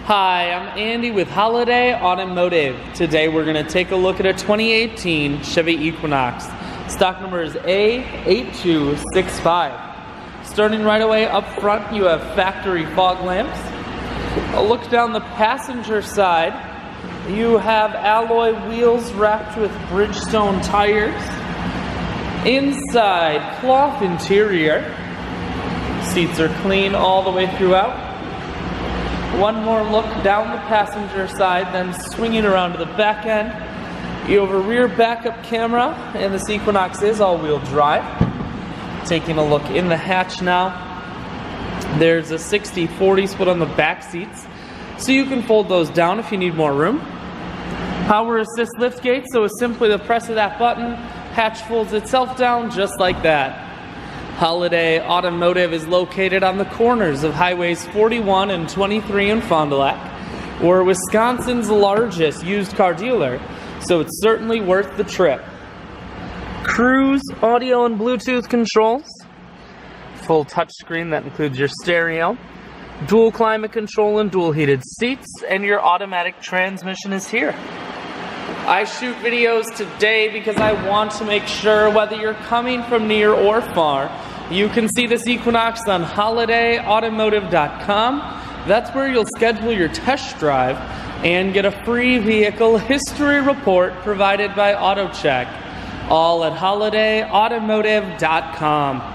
Hi, I'm Andy with Holiday Automotive. Today we're going to take a look at a 2018 Chevy Equinox. Stock number is A8265. Starting right away up front, you have factory fog lamps. A look down the passenger side, you have alloy wheels wrapped with Bridgestone tires. Inside, cloth interior. Seats are clean all the way throughout. One more look down the passenger side, then swinging around to the back end. You have a rear backup camera, and this Equinox is all-wheel drive. Taking a look in the hatch now. There's a 60-40 split on the back seats, so you can fold those down if you need more room. Power assist liftgate, so it's simply the press of that button, hatch folds itself down just like that. Holiday Automotive is located on the corners of Highways 41 and 23 in Fond du Lac. We're Wisconsin's largest used car dealer, so it's certainly worth the trip. Cruise audio and Bluetooth controls, full touchscreen that includes your stereo, dual climate control and dual heated seats, and your automatic transmission is here. I shoot videos today because I want to make sure whether you're coming from near or far, you can see this Equinox on holidayautomotive.com. That's where you'll schedule your test drive and get a free vehicle history report provided by AutoCheck. All at holidayautomotive.com.